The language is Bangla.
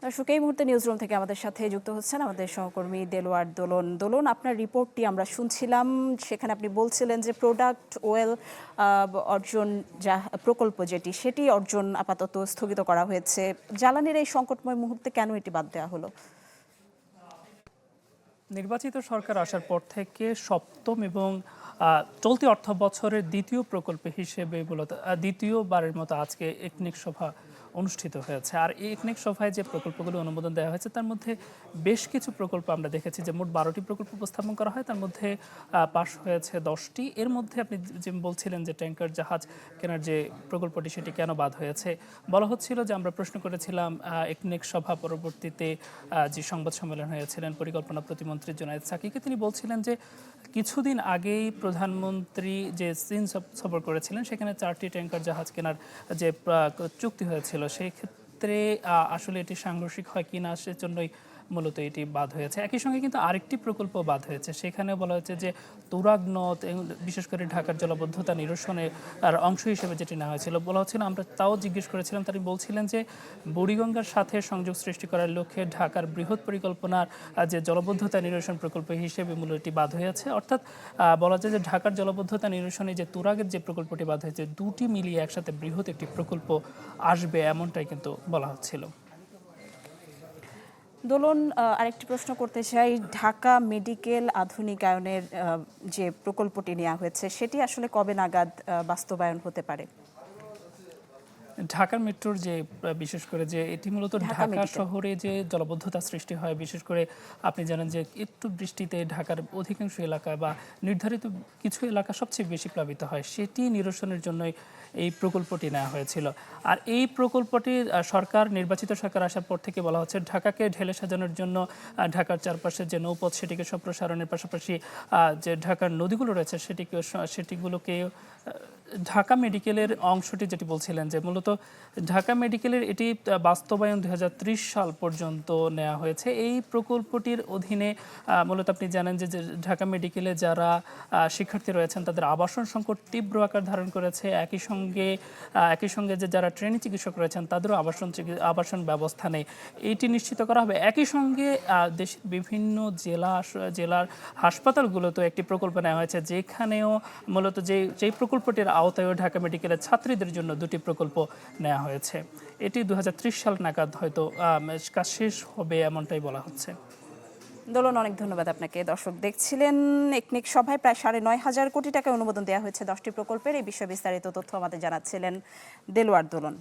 দর্শক, এই মুহূর্তে নিউজরুম থেকে আমাদের সাথে যুক্ত হচ্ছেন আমাদের সহকর্মী দেলোয়ার দোলন। দোলন, আপনার রিপোর্টটি আমরা শুনছিলাম, সেখানে আপনি বলছিলেন যে প্রোডাক্ট ওয়েল অর্জন যা প্রকল্প সেটি অর্জন আপাতত স্থগিত করা হয়েছে। জ্বালানির এই সংকটময় মুহূর্তে কেন এটি বাদ দেওয়া হলো? নির্বাচিত সরকার আসার পর থেকে সপ্তম এবং চলতি অর্থ বছরের দ্বিতীয় প্রকল্প হিসেবে মূলত দ্বিতীয়বারের মতো আজকে একনেক সভা অনুষ্ঠিত হয়েছে। আর এই একনেক সভায় যে প্রকল্পগুলো অনুমোদন দেওয়া হয়েছে তার মধ্যে বেশ কিছু প্রকল্প আমরা দেখেছি যে মোট 12টি প্রকল্প উপস্থাপন করা হয়, তার মধ্যে পাশ হয়েছে 10টি। এর মধ্যে আপনি যে বলছিলেন যে ট্যাঙ্কার জাহাজ কেনার যে প্রকল্পটি সেটি কেন বাদ হয়েছে, বলা হচ্ছিল যে আমরা প্রশ্ন করেছিলাম একনেক সভা পরবর্তীতে যে সংবাদ সম্মেলন হয়েছিলেন পরিকল্পনা প্রতিমন্ত্রী জুনায়েদ সাকিকে, তিনি বলছিলেন যে কিছুদিন আগেই প্রধানমন্ত্রী যে চীন সফর করেছিলেন সেখানে 4টি ট্যাঙ্কার জাহাজ কেনার যে চুক্তি হয়েছিল সেই ক্ষেত্রে আসলে এটি সাংঘর্ষিক হয় কিনা সেজন্যই মূলত এটি বাদ হয়েছে। একই সঙ্গে কিন্তু আরেকটি প্রকল্প বাদ হয়েছে, সেখানে বলা হয়েছে যে তুরাগ নদ বিশেষ করে ঢাকার জলাবদ্ধতা নিরসনের আর অংশ হিসেবে যেটি নেওয়া হয়েছিল, বলা হচ্ছিল, আমরা তাও জিজ্ঞেস করেছিলাম, তারা বলছিলেন যে বুড়িগঙ্গার সাথে সংযোগ সৃষ্টি করার লক্ষ্যে ঢাকার বৃহৎ পরিকল্পনার যে জলাবদ্ধতা নিরসন প্রকল্প হিসেবে মূলত এটি বাদ হয়েছে। অর্থাৎ বলা যায় যে ঢাকার জলাবদ্ধতা নিরসনে যে তুরাগের যে প্রকল্পটি বাদ হয়েছে, দুটি মিলিয়ে একসাথে বৃহৎ একটি প্রকল্প আসবে এমনটাই কিন্তু বলা হচ্ছিল। দোলন, আরেকটি প্রশ্ন করতে চাই, ঢাকা মেডিকেল আধুনিকায়নের যে প্রকল্পটি নেওয়া হয়েছে সেটি আসলে কবে নাগাদ বাস্তবায়ন হতে পারে? ঢাকা মেট্রোর যে বিশেষ করে যে এটি মূলত ঢাকা শহরে যে জলাবদ্ধতা সৃষ্টি হয়, বিশেষ করে আপনি জানেন যে একটু বৃষ্টিতে ঢাকার অধিকাংশ এলাকায় বা নির্ধারিত কিছু এলাকা সবচেয়ে বেশি প্লাবিত হয়, সেটি নিরসনের জন্যই এই প্রকল্পটি নেওয়া হয়েছিল। আর এই প্রকল্পটি নির্বাচিত সরকার আসার পর থেকে বলা হচ্ছে ঢাকাকে ঢেলে সাজানোর জন্য ঢাকার চারপাশে যে নৌপথ সেটিকে সম্প্রসারণের পাশাপাশি যে ঢাকার নদীগুলো রয়েছে সেটিগুলোকে ঢাকা মেডিকেলের অংশটি যেটি বলছিলেন যে মূলত ঢাকা মেডিকেলের এটি বাস্তবায়ন 2030 সাল পর্যন্ত নেওয়া হয়েছে। এই প্রকল্পটির অধীনে মূলত আপনি জানেন যে ঢাকা মেডিকেলে যারা শিক্ষার্থী রয়েছেন তাদের আবাসন সংকট তীব্র আকার ধারণ করেছে। একই সঙ্গে যে যারা ট্রেনি চিকিৎসক রয়েছেন তাদেরও আবাসন ব্যবস্থা নেই, এইটি নিশ্চিত করা হবে। একই সঙ্গে দেশের বিভিন্ন জেলার হাসপাতালগুলোতে একটি প্রকল্প নেওয়া হয়েছে, যেখানেও মূলত যেই প্রকল্পটির আওতায় ঢাকা মেডিকেলের ছাত্রীদের জন্য দুটি প্রকল্প নেওয়া হয়েছে। এটি 2030 সাল নাগাদ হয়তো কাজ শেষ হবে এমনটাই বলা হচ্ছে। দোলন, অনেক ধন্যবাদ আপনাকে। দর্শক, দেখছিলেন একনেক সভায় প্রায় 9,500 কোটি টাকা অনুমোদন দেওয়া হয়েছে 10টি প্রকল্পের। এই বিষয়ে বিস্তারিত তথ্য আমাদের জানাচ্ছিলেন দেলোয়ার দোলন।